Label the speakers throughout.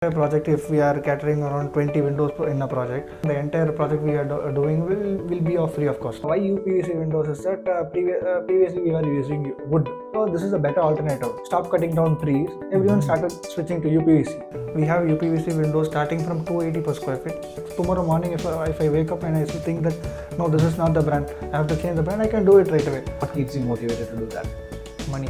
Speaker 1: A project, if we are catering around 20 windows in a project, the entire project we are doing will be of free of cost. Why UPVC windows is that previously we were using wood, so this is a better alternative. Stop cutting down trees. Everyone started switching to UPVC. We have UPVC windows starting from 280 per square feet. Tomorrow morning, if I wake up and I think that no, this is not the brand, I have to change the brand, I can do it right away.
Speaker 2: What keeps you motivated to do that?
Speaker 1: Money.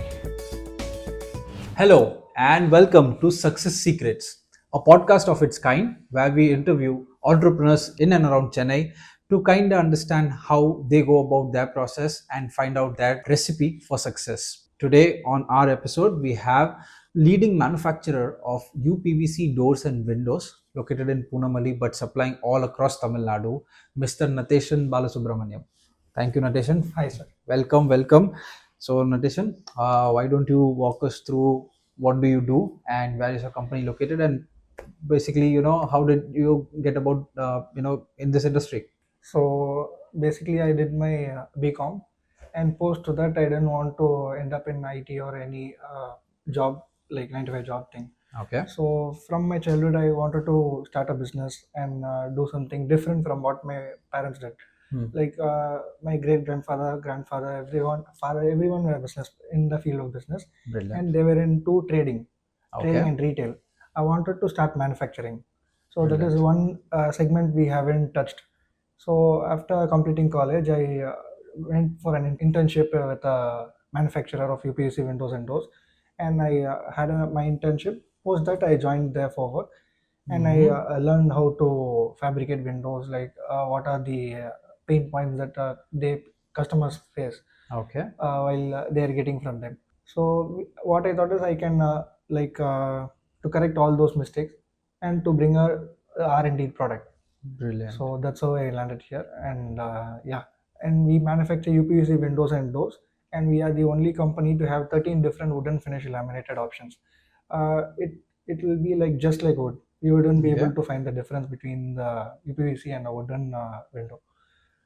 Speaker 2: Hello and welcome to Success Secrets, a podcast of its kind where we interview entrepreneurs in and around Chennai to kind of understand how they go about their process and find out their recipe for success. Today on our episode, we have leading manufacturer of UPVC doors and windows located in Punamali but supplying all across Tamil Nadu, Mr. Natesan Balasubramaniam. Thank you, Natesan.
Speaker 1: Hi, sir.
Speaker 2: Welcome. So, Natesan, why don't you walk us through what do you do and where is your company located, and basically, how did you get about, in this industry?
Speaker 1: So basically, I did my BCom, and post to that, I didn't want to end up in IT or any job like 9 to 5 job thing.
Speaker 2: Okay.
Speaker 1: So from my childhood, I wanted to start a business and do something different from what my parents did. Like my great grandfather, everyone were business in the field of business,
Speaker 2: Brilliant.
Speaker 1: and they were into trading
Speaker 2: Okay.
Speaker 1: and retail. I wanted to start manufacturing, so that
Speaker 2: Brilliant.
Speaker 1: is one segment we haven't touched. So after completing college, I went for an internship with a manufacturer of UPVC windows and doors, and I had my internship. Post that, I joined there for work, and I learned how to fabricate windows, like what are the pain points that they customers face
Speaker 2: Okay.
Speaker 1: while they are getting from them. So what I thought is I can to correct all those mistakes and to bring a R&D product.
Speaker 2: Brilliant.
Speaker 1: So that's how I landed here, and and we manufacture UPVC windows and doors, and we are the only company to have 13 different wooden finish laminated options. It will be like just like wood. You wouldn't be
Speaker 2: Okay.
Speaker 1: able to find the difference between the UPVC and a wooden window.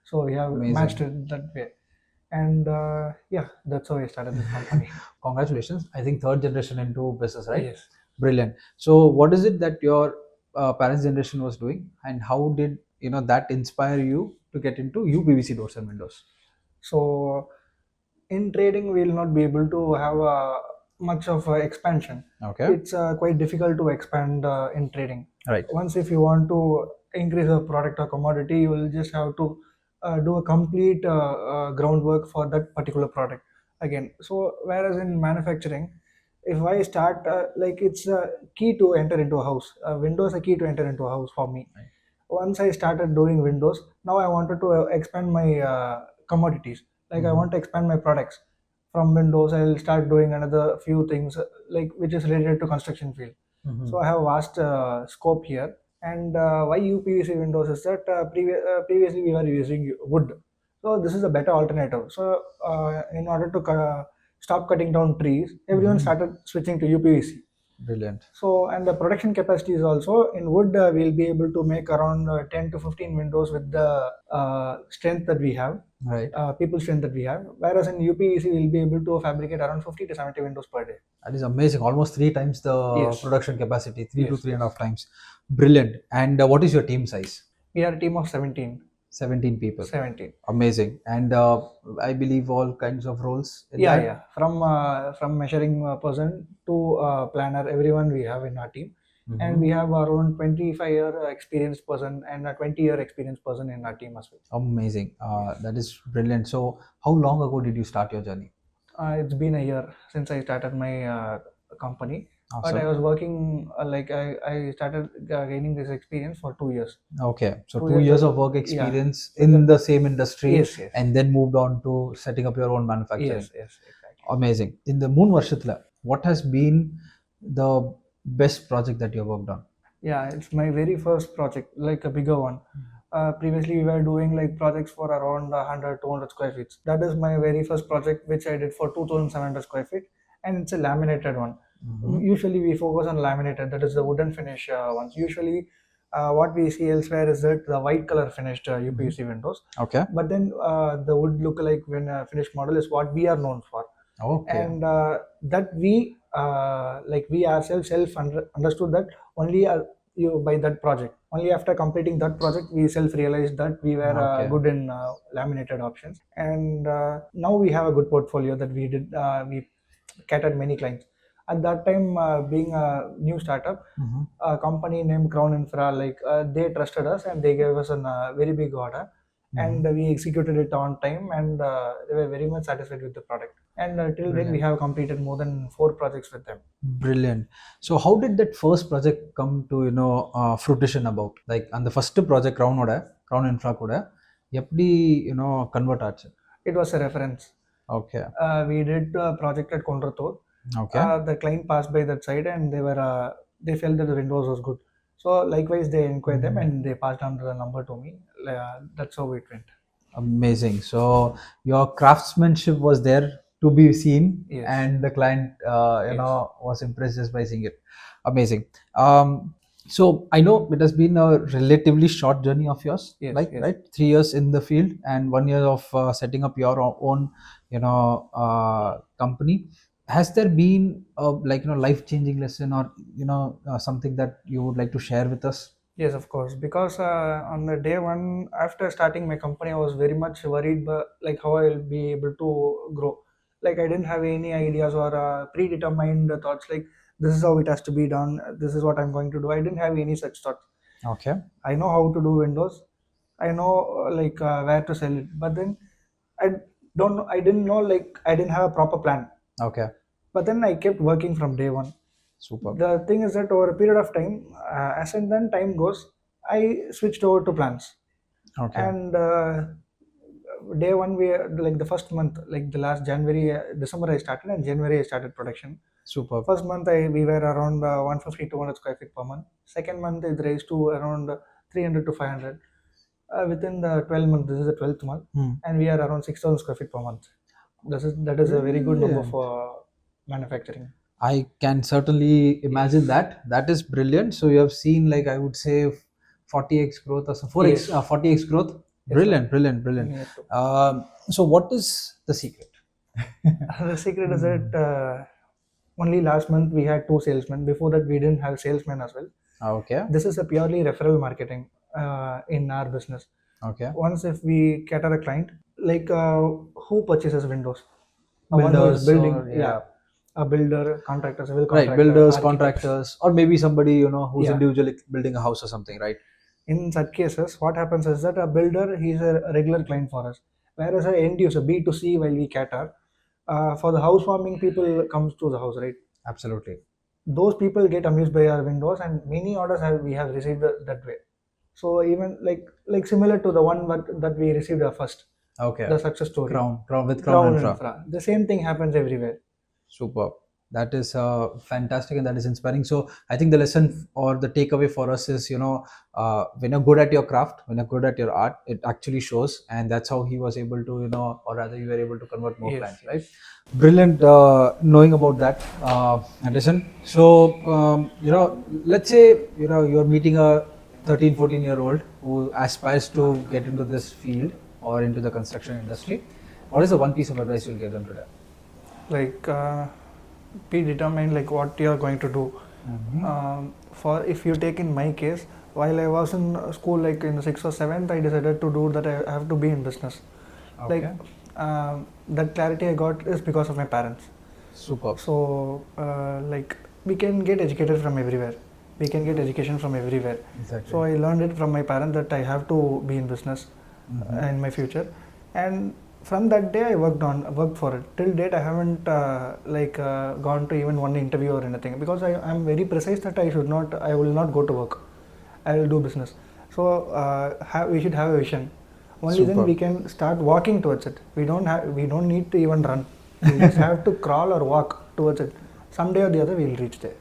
Speaker 1: So we have
Speaker 2: Amazing.
Speaker 1: matched it that way, and that's how I started this company.
Speaker 2: Congratulations. I think third generation into business, right?
Speaker 1: Yes.
Speaker 2: Brilliant. So, what is it that your parents' generation was doing, and how did that inspire you to get into UPVC doors and windows?
Speaker 1: So in trading, we will not be able to have much of expansion.
Speaker 2: Okay.
Speaker 1: It's quite difficult to expand in trading.
Speaker 2: Right.
Speaker 1: Once if you want to increase a product or commodity, you will just have to do a complete groundwork for that particular product again. So whereas in manufacturing, if I start like it's a key to enter into a house. Windows a key to enter into a house for me.
Speaker 2: Right.
Speaker 1: Once I started doing windows, now I wanted to expand my commodities. Like I want to expand my products. From windows, I'll start doing another few things like which is related to construction field. So I have a vast scope here. And why UPVC windows is that previously we were using wood. So this is a better alternative. So in order to stop cutting down trees, everyone started switching to UPVC.
Speaker 2: Brilliant.
Speaker 1: So, and the production capacity is also in wood, we'll be able to make around 10 to 15 windows with the strength that we have,
Speaker 2: Right.
Speaker 1: people strength that we have. Whereas in UPVC, we'll be able to fabricate around 50 to 70 windows per day.
Speaker 2: That is amazing. Almost 3 times the
Speaker 1: Yes.
Speaker 2: production capacity, three to
Speaker 1: Yes.
Speaker 2: 3.5 times. Brilliant. And what is your team size?
Speaker 1: We are a team of 17.
Speaker 2: 17 people.
Speaker 1: 17.
Speaker 2: Amazing. And I believe all kinds of roles. in
Speaker 1: Yeah,
Speaker 2: that?
Speaker 1: yeah. From measuring person to planner, everyone we have in our team. And we have around 25-year experienced person and a 20-year experienced person in our team as well.
Speaker 2: Amazing. That is brilliant. So, how long ago did you start your journey?
Speaker 1: It's been a year since I started my company, but I
Speaker 2: Awesome.
Speaker 1: was working I started gaining this experience for 2 years.
Speaker 2: Okay, so
Speaker 1: 2
Speaker 2: 2
Speaker 1: years
Speaker 2: years
Speaker 1: of-
Speaker 2: of work
Speaker 1: yeah.
Speaker 2: experience in the same industry,
Speaker 1: Yes, yes.
Speaker 2: and then moved on to setting up your own manufacturing.
Speaker 1: Yes, exactly.
Speaker 2: Amazing. In the Moon Varshathla, what has been the best project that you worked on?
Speaker 1: Yeah, it's my very first project, like a bigger one. Previously, we were doing like projects for around 100, 200 square feet. That is my very first project, which I did for 2,700 square feet, and it's a laminated one. Usually, we focus on laminated, that is the wooden finish ones. Usually, what we see elsewhere is that the white color finished UPVC windows.
Speaker 2: Okay.
Speaker 1: But then the wood look like when finished model is what we are known for.
Speaker 2: Okay.
Speaker 1: And that we ourselves understood that only you by that project. Only after completing that project, we self-realized that we were
Speaker 2: Okay.
Speaker 1: good in laminated options, and now we have a good portfolio that we did. We catered many clients. At that time, being a new startup, a company named Crown Infra, they trusted us and they gave us a very big order, and we executed it on time, and they were very much satisfied with the product. And till then, we
Speaker 2: Brilliant.
Speaker 1: have completed more than 4 projects with them.
Speaker 2: Brilliant. So how did that first project come to fruition about? Like on the first project Crown Infra kuda எப்படி convert ஆச்சு?
Speaker 1: It was a reference.
Speaker 2: Okay.
Speaker 1: We did a project at Kondratur.
Speaker 2: Okay.
Speaker 1: The client passed by that side and they felt that the Windows was good. So likewise, they inquired them and they passed on the number to me. That's how it went.
Speaker 2: Amazing. So your craftsmanship was there to be seen,
Speaker 1: Yes.
Speaker 2: and the client,
Speaker 1: Yes.
Speaker 2: was impressed just by seeing it. Amazing. So I know it has been a relatively short journey of yours,
Speaker 1: Yes,
Speaker 2: like
Speaker 1: yes.
Speaker 2: right, 3 years in the field and 1 year of setting up your own, company. Has there been a life-changing lesson or something that you would like to share with us?
Speaker 1: Yes, of course. Because on the day one, after starting my company, I was very much worried, but like how I'll be able to grow. Like I didn't have any ideas or predetermined thoughts. Like this is how it has to be done. This is what I'm going to do. I didn't have any such thoughts.
Speaker 2: Okay.
Speaker 1: I know how to do Windows. I know where to sell it. But then I don't know. I didn't know, like I didn't have a proper plan.
Speaker 2: Okay.
Speaker 1: But then I kept working from day one.
Speaker 2: Super.
Speaker 1: The thing is that over a period of time, as and then time goes, I switched over to plans.
Speaker 2: Okay.
Speaker 1: And day one, we like the first month, like the last January, December I started, and January I started production.
Speaker 2: Super.
Speaker 1: First month we were around 150 200 square feet per month. Second month it raised to around 300 to 500. Within the 12 months, this is the 12th month, and we are around 6,000 square feet per month. That is a very good number
Speaker 2: Brilliant.
Speaker 1: for manufacturing.
Speaker 2: I can certainly imagine that. That is brilliant. So you have seen, like I would say, 40x growth or 4x,
Speaker 1: Yes.
Speaker 2: 40x growth.
Speaker 1: Yes,
Speaker 2: Brilliant, brilliant, brilliant.
Speaker 1: Yes, sir.
Speaker 2: So what is the secret?
Speaker 1: The secret is that only last month we had 2 salesmen. Before that, we didn't have salesmen as well.
Speaker 2: Okay.
Speaker 1: This is a purely referral marketing in our business.
Speaker 2: Okay.
Speaker 1: Once if we cater a client, like who purchases Windows? One who is
Speaker 2: Builders
Speaker 1: building,
Speaker 2: or, yeah.
Speaker 1: a builder, contractor, civil
Speaker 2: Right,
Speaker 1: contractor,
Speaker 2: builders,
Speaker 1: architects.
Speaker 2: contractors, or maybe somebody who's
Speaker 1: Yeah.
Speaker 2: individually building a house or something, right?
Speaker 1: In such cases, what happens is that a builder, he's a regular client for us, whereas an end user, B2C, while we cater, for the housewarming, people comes to the house, right?
Speaker 2: Absolutely.
Speaker 1: Those people get amused by our Windows, and many orders we have received that way. So even like similar to the one that we received first,
Speaker 2: Okay.
Speaker 1: the success story.
Speaker 2: Crown with
Speaker 1: Crown
Speaker 2: Infra.
Speaker 1: Infra. The same thing happens everywhere.
Speaker 2: Super. That is fantastic and that is inspiring. So I think the lesson or the takeaway for us is, when you're good at your craft, when you're good at your art, it actually shows. And that's how he was able to, or rather you were able to convert more
Speaker 1: Yes,
Speaker 2: clients, right? Brilliant knowing about that, Natesan. So, let's say, you're meeting a 13, 14-year-old who aspires to get into this field or into the construction industry. What is the one piece of advice you'll give them today?
Speaker 1: Like be determined, like what you are going to do. For if you take in my case, while I was in school, like in the 6th or 7th, I decided to do that. I have to be in business.
Speaker 2: Okay.
Speaker 1: Like that clarity I got is because of my parents.
Speaker 2: Super.
Speaker 1: So like we can get educated from everywhere. We can get education from everywhere.
Speaker 2: Exactly.
Speaker 1: So I learned it from my parents that I have to be in business in my future, and from that day I worked for it. Till date I haven't gone to even one interview or anything, because I am very precise that I will not go to work. I will do business. So we should have a vision. Only
Speaker 2: Super.
Speaker 1: then we can start walking towards it. We don't need to even run. We just have to crawl or walk towards it. Someday or the other we will reach there.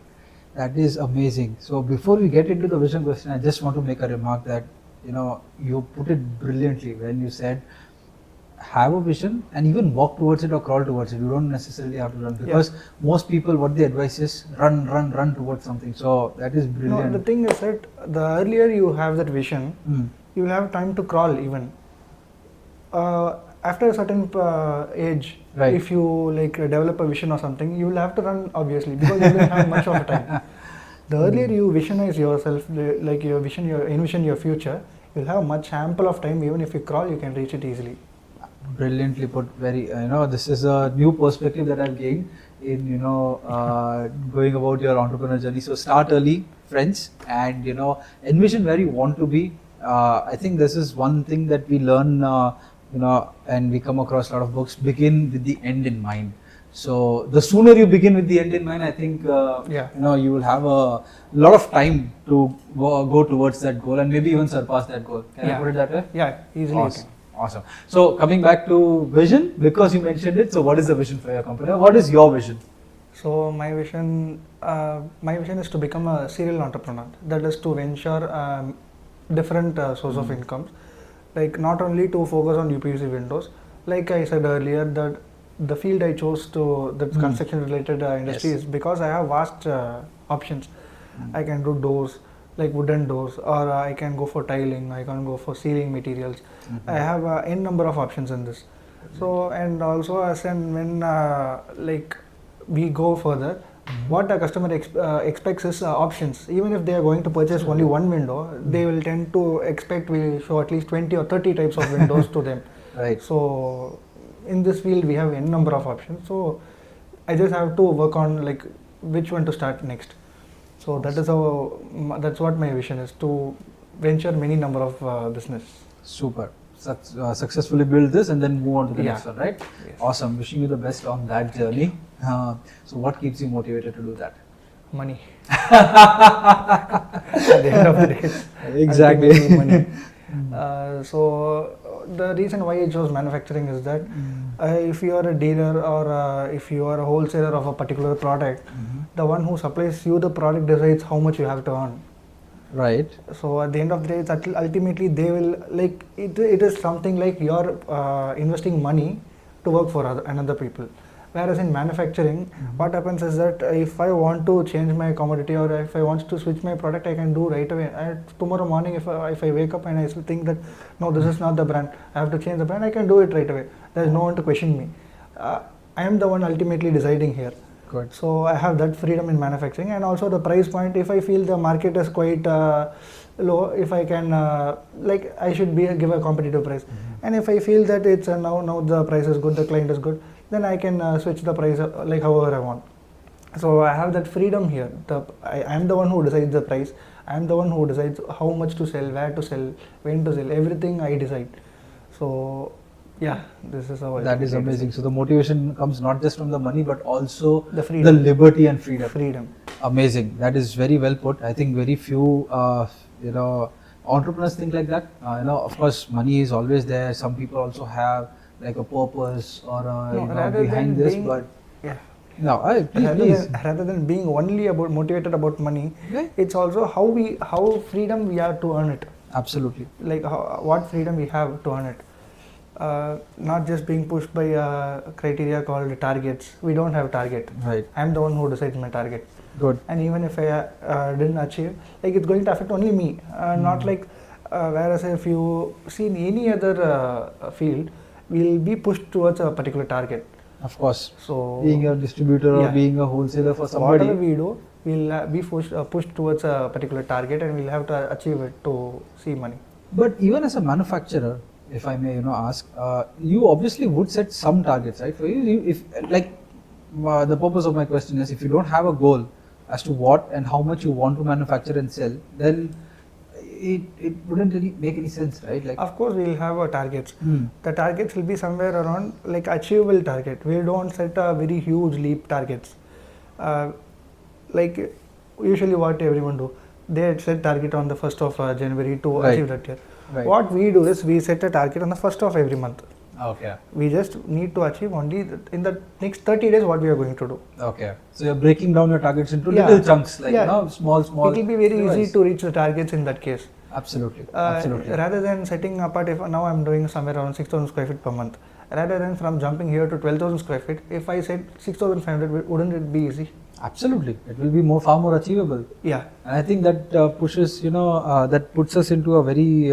Speaker 2: That is amazing. So before we get into the vision question, I just want to make a remark that you put it brilliantly when you said have a vision and even walk towards it or crawl towards it. You don't necessarily have to run, because most people, what they advise is run towards something. So that is brilliant.
Speaker 1: No, the thing is that the earlier you have that vision, you will have time to crawl even. After a certain age,
Speaker 2: right.
Speaker 1: If you develop a vision or something, you will have to run, obviously, because you don't have much of a time. The earlier you visualize yourself, like your vision, you envision your future, you'll have much ample of time. Even if you crawl, you can reach it easily.
Speaker 2: Brilliantly put. Very, this is a new perspective that I've gained in, going about your entrepreneur journey. So start early, friends, and, envision where you want to be. I think this is one thing that we learn, and we come across a lot of books, begin with the end in mind. So the sooner you begin with the end in mind, I think, you will have a lot of time to go towards that goal and maybe even surpass that goal. Can I put it that way?
Speaker 1: Yeah, easily.
Speaker 2: Awesome. Awesome. So coming back to vision, because you mentioned it, so what is the vision for your company? What is your vision?
Speaker 1: So my vision is to become a serial entrepreneur. That is to venture different source of incomes, like not only to focus on UPVC windows. Like I said earlier, that the field I chose to the construction related industry is because I have vast options. I can do doors, like wooden doors, or I can go for tiling, I can go for ceiling materials. I have n number of options in this. So, and also as and when like we go further, what a customer expects is options. Even if they are going to purchase only one window, they will tend to expect we show at least 20 or 30 types of windows to them.
Speaker 2: Right.
Speaker 1: So in this field we have n number of options. So I just have to work on like which one to start next. So that is how, that's what my vision is, to venture many number of business.
Speaker 2: Super. Successfully build this and then move on to the next one, right?
Speaker 1: Yes.
Speaker 2: Awesome. Wishing you the best on that journey. So what keeps you motivated to do that?
Speaker 1: Money. At the end of the day.
Speaker 2: Exactly.
Speaker 1: ultimately money. So the reason why I chose manufacturing is that if you are a dealer or if you are a wholesaler of a particular product, the one who supplies you the product decides how much you have to earn.
Speaker 2: Right.
Speaker 1: So at the end of the day, it's ultimately they will, like, it is something like you're investing money to work for another people. Whereas in manufacturing, what happens is that if I want to change my commodity or if I want to switch my product, I can do right away. Tomorrow morning, if I wake up and I think that no, this is not the brand, I have to change the brand, I can do it right away. There is no one to question me. I am the one ultimately deciding here.
Speaker 2: Good.
Speaker 1: So I have that freedom in manufacturing, and also the price point. If I feel the market is quite low, if I can like I should give a competitive price, and if I feel that it's now the price is good, the client is good, then I can switch the price like however I want. So I have that freedom here. I am the one who decides the price. I am the one who decides how much to sell, where to sell, when to sell. Everything I decide. So yeah, this is how.
Speaker 2: That is amazing. So the motivation comes not just from the money, but also
Speaker 1: the freedom,
Speaker 2: the liberty and freedom.
Speaker 1: Freedom.
Speaker 2: Amazing. That is very well put. I think very few, entrepreneurs think like that. Of course, money is always there. Some people also have like a purpose or behind this, but
Speaker 1: yeah.
Speaker 2: No,
Speaker 1: rather than being only motivated about money, it's also how freedom we have to earn it.
Speaker 2: Absolutely.
Speaker 1: Like what freedom we have to earn it. Not just being pushed by a criteria called targets. We don't have target.
Speaker 2: Right.
Speaker 1: I'm the one who decides my target.
Speaker 2: Good.
Speaker 1: And even if I didn't achieve, like it's going to affect only me. Not like whereas if you see in any other field, we'll be pushed towards a particular target.
Speaker 2: Of course.
Speaker 1: So
Speaker 2: being a distributor or being a wholesaler for somebody,
Speaker 1: whatever we do, we'll be pushed towards a particular target, and we'll have to achieve it to see money.
Speaker 2: But even as a manufacturer, if I may, ask, you obviously would set some targets, right? For you, if the purpose of my question is, if you don't have a goal as to what and how much you want to manufacture and sell, then it wouldn't really make any sense, right? Like,
Speaker 1: of course, we'll have targets. The targets will be somewhere around like achievable target. We don't set a very huge leap targets. Like usually, what everyone do, they set target on the 1st of January to achieve that year.
Speaker 2: Right.
Speaker 1: What we do is we set a target on the 1st of every month.
Speaker 2: Okay.
Speaker 1: We just need to achieve only in the next 30 days what we are going to do.
Speaker 2: Okay. So you're breaking down your targets into little chunks, like small.
Speaker 1: It will be very easy to reach the targets in that case.
Speaker 2: Absolutely.
Speaker 1: Rather than setting apart, if now I'm doing somewhere around 6,000 square feet per month, rather than from jumping here to 12,000 square feet, if I said 6,500, wouldn't it be easy?
Speaker 2: Absolutely. It will be far more achievable.
Speaker 1: Yeah.
Speaker 2: And I think that pushes, that puts us into a very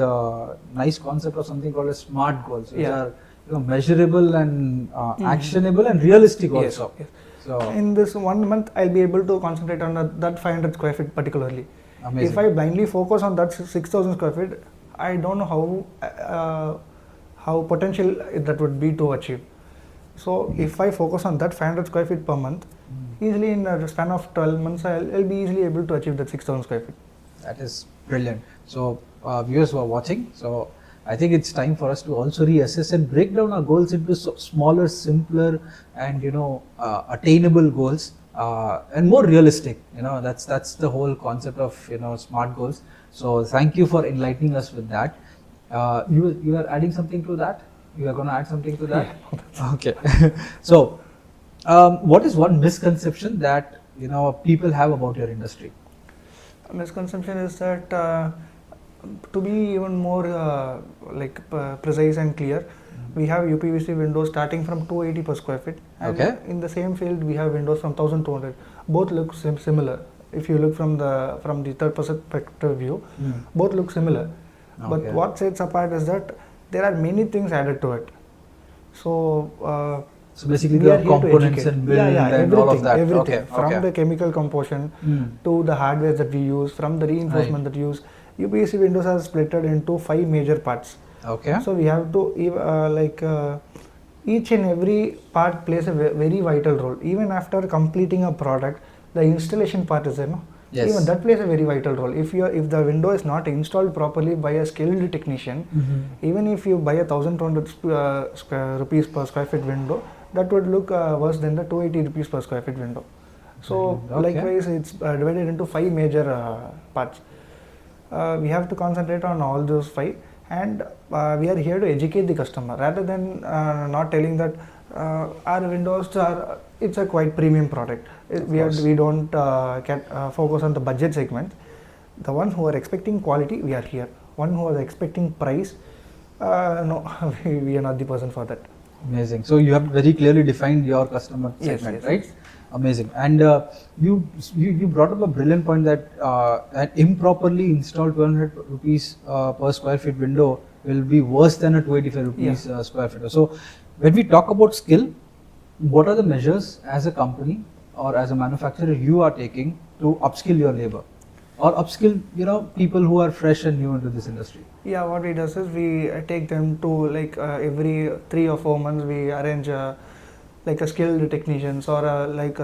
Speaker 2: nice concept of something called as SMART goals, which are measurable and actionable and realistic also.
Speaker 1: Yes.
Speaker 2: So
Speaker 1: In this 1 month, I'll be able to concentrate on that 500 square feet particularly.
Speaker 2: amazing.
Speaker 1: If I blindly focus on that 6,000 square feet, I don't know how potential that would be to achieve. So if I focus on that 500 square feet per month, easily in a span of 12 months, I'll be easily able to achieve that 6,000 square feet.
Speaker 2: That is brilliant. So, viewers who are watching, so I think it's time for us to also reassess and break down our goals into smaller, simpler, and attainable goals, and more realistic. That's the whole concept of SMART goals. So, thank you for enlightening us with that. You are adding something to that? You are going to add something to that?
Speaker 1: Yeah.
Speaker 2: Okay. So, what is one misconception that people have about your industry?
Speaker 1: A misconception is that to be even more precise and clear, we have UPVC windows starting from 280 per square feet, and
Speaker 2: Okay.
Speaker 1: in the same field we have windows from 1200. Both look similar. If you look from the third perspective view, both look similar.
Speaker 2: Okay.
Speaker 1: But what sets apart is that there are many things added to it. So
Speaker 2: So basically
Speaker 1: we are
Speaker 2: the
Speaker 1: here to
Speaker 2: components
Speaker 1: educate.
Speaker 2: and build and
Speaker 1: everything,
Speaker 2: all of that.
Speaker 1: everything.
Speaker 2: Okay.
Speaker 1: From
Speaker 2: okay.
Speaker 1: the chemical composition
Speaker 2: Hmm.
Speaker 1: to the hardware that we use, from the reinforcement that we use. UPVC windows are split into 5 major parts.
Speaker 2: Okay.
Speaker 1: So we have to each and every part plays a very vital role. Even after completing a product, the installation part is there, no?
Speaker 2: Yes.
Speaker 1: Even that plays a very vital role. If the window is not installed properly by a skilled technician, even if you buy a 1,200 rupees per square feet window, that would look worse than the 280 rupees per square feet window. So
Speaker 2: Okay.
Speaker 1: likewise, it's divided into 5 major parts. We have to concentrate on all those 5, and we are here to educate the customer rather than not telling that our windows it's a quite premium product. We don't focus on the budget segment. The ones who are expecting quality, we are here. One who are expecting price, no, we are not the person for that.
Speaker 2: Amazing. So you have very clearly defined your customer
Speaker 1: Yes,
Speaker 2: segment,
Speaker 1: yes,
Speaker 2: right?
Speaker 1: yes.
Speaker 2: Amazing. And you brought up a brilliant point that an improperly installed 200 rupees per square feet window will be worse than a 285 rupees square feet. So when we talk about skill, what are the measures as a company or as a manufacturer you are taking to upskill your labor or upskill people who are fresh and new into this industry?
Speaker 1: Yeah, what we does is we take them to every 3 or 4 months we arrange a skilled technicians or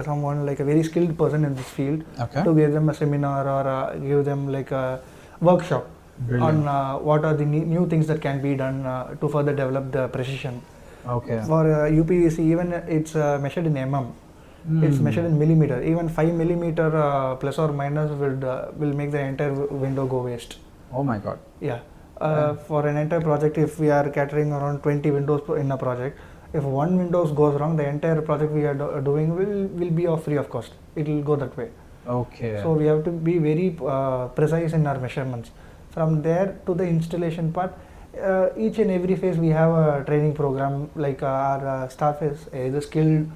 Speaker 1: someone like a very skilled person in this field
Speaker 2: Okay.
Speaker 1: to give them a seminar or give them like a workshop
Speaker 2: Brilliant.
Speaker 1: on what are the new things that can be done to further develop the precision.
Speaker 2: Okay.
Speaker 1: For UPVC, even it's measured in mm. It's measured in millimeter. Even 5 millimeter plus or minus will make the entire window go waste.
Speaker 2: Oh my God.
Speaker 1: Yeah. For an entire project, if we are catering around 20 windows in a project, if one window goes wrong, the entire project we are doing will be of free of cost. It will go that way.
Speaker 2: Okay.
Speaker 1: So we have to be very precise in our measurements. From there to the installation part, each and every phase we have a training program. Like our staff is either skilled.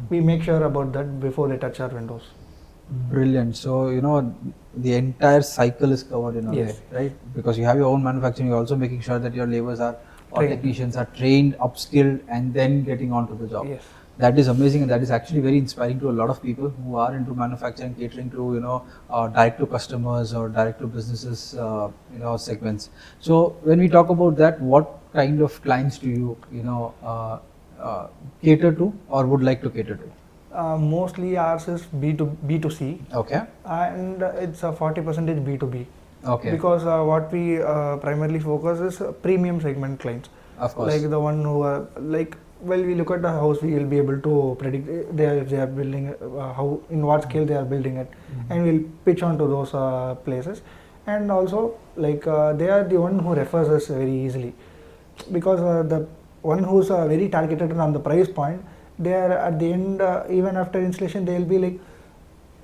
Speaker 1: We make sure about that before they touch our windows.
Speaker 2: Brilliant. So the entire cycle is covered in a
Speaker 1: Yes.
Speaker 2: way, right? Because you have your own manufacturing, you're also making sure that your laborers or
Speaker 1: Trained.
Speaker 2: technicians are trained, upskilled, and then getting onto the job.
Speaker 1: Yes.
Speaker 2: That is amazing, and that is actually very inspiring to a lot of people who are into manufacturing, catering to direct to customers or direct to businesses, segments. So when we talk about that, what kind of clients do you cater to or would like to cater to?
Speaker 1: Mostly ours is B2C,
Speaker 2: Okay.
Speaker 1: and it's a 40% B2B.
Speaker 2: Okay.
Speaker 1: Because what we primarily focus is premium segment clients.
Speaker 2: Of course.
Speaker 1: Like the one who are when we look at the house, we will be able to predict if they are building how in what scale they are building it, and we'll pitch on to those places. And also they are the one who refers us very easily, because the one who's very targeted on the price point, they are at the end even after installation they will be like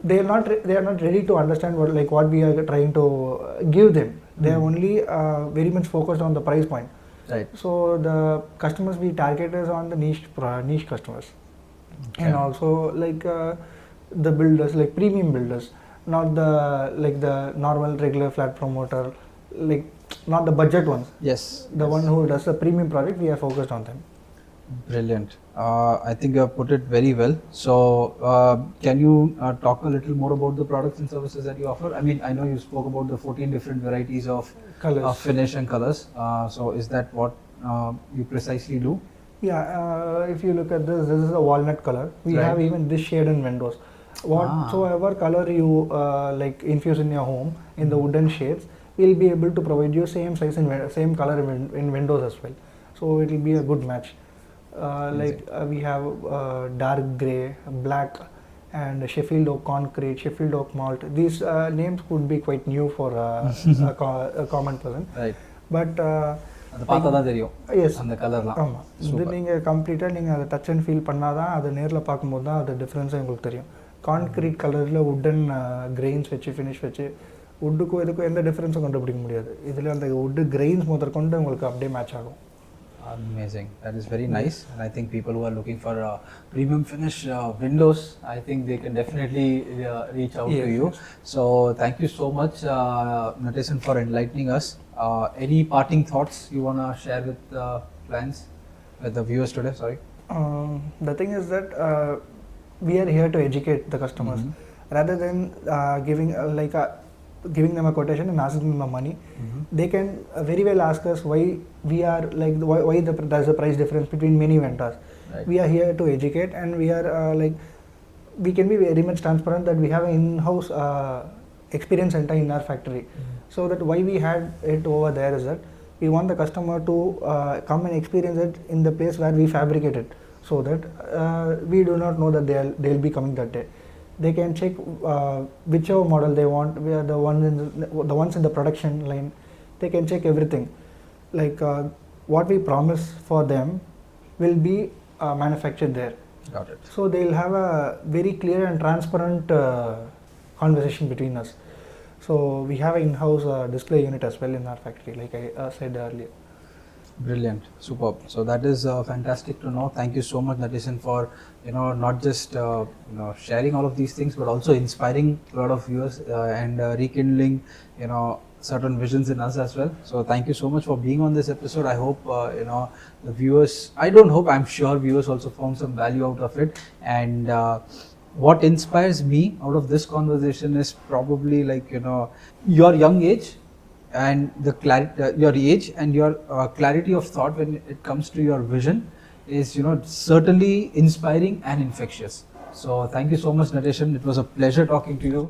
Speaker 1: they are not ready to understand what we are trying to give them. They are only very much focused on the price point.
Speaker 2: Right.
Speaker 1: So the customers we target is on the niche customers,
Speaker 2: Okay.
Speaker 1: and also the builders, like premium builders, not the normal regular flat promoter, not the budget ones.
Speaker 2: Yes.
Speaker 1: The one who does the premium product, we are focused on them.
Speaker 2: Brilliant. I think you have put it very well. So, can you talk a little more about the products and services that you offer? I mean, I know you spoke about the 14 different varieties of
Speaker 1: Colors.
Speaker 2: finish and colors. So, is that what you precisely do?
Speaker 1: Yeah, if you look at this is a walnut color. We
Speaker 2: Right.
Speaker 1: have even this shade in windows. Whatsoever color you like infuse in your home in the wooden shades, we'll be able to provide you same size and same color in windows as well. So it will be a good match. We have dark gray, black, and Sheffield oak concrete, Sheffield oak malt. These names could be quite new for a common person.
Speaker 2: Right.
Speaker 1: But
Speaker 2: அது பார்த்தா தான் தெரியும்
Speaker 1: S
Speaker 2: அந்த கலர்லாம்.
Speaker 1: ஆமாம், இது நீங்கள் கம்ப்ளீட்டாக நீங்கள் அதை டச் அண்ட் ஃபீல் பண்ணால் தான் அது நேரில் பார்க்கும்போது தான் அது டிஃப்ரென்ஸாக உங்களுக்கு தெரியும். கான்க்ரீட் கலரில் வுட்டன் கிரெயின்ஸ் வச்சு ஃபினிஷ் வச்சு வுட்டுக்கும் இதுக்கும் எந்த டிஃப்ரென்ஸும் கண்டுபிடிக்க முடியாது. இதில் அந்த வுட்டு கிரெயின்ஸ் முதற்கொண்டு உங்களுக்கு அப்படியே மேட்ச் ஆகும்.
Speaker 2: Amazing. That is very nice. And I think people who are looking for premium finish windows, I think they can definitely reach out to you. So thank you so much, Natesan, for enlightening us. Any parting thoughts you want to share with clients, with the viewers today? Sorry.
Speaker 1: The thing is that we are here to educate the customers rather than giving them a quotation and asking them the money. They can very well ask us why we are like why there's a price difference between many vendors.
Speaker 2: Right.
Speaker 1: We are here to educate, and we are we can be very much transparent that we have an in-house experience center in our factory. So that why we had it over there is that we want the customer to come and experience it in the place where we fabricate it, so that we do not know that they'll be coming that day. They can check whichever model they want. We are the ones in the production line. They can check everything. What we promise for them will be manufactured there.
Speaker 2: Got it.
Speaker 1: So they'll have a very clear and transparent conversation between us. So we have an in-house display unit as well in our factory, like I said earlier.
Speaker 2: Brilliant, superb. So that is fantastic to know. Thank you so much, Natesan, for not just sharing all of these things, but also inspiring a lot of viewers and rekindling certain visions in us as well. So thank you so much for being on this episode. I hope the viewers. I don't hope. I'm sure viewers also found some value out of it. And what inspires me out of this conversation is probably your young age. And the your age and your clarity of thought when it comes to your vision is certainly inspiring and infectious. So thank you so much, Natesan. It was a pleasure talking to you.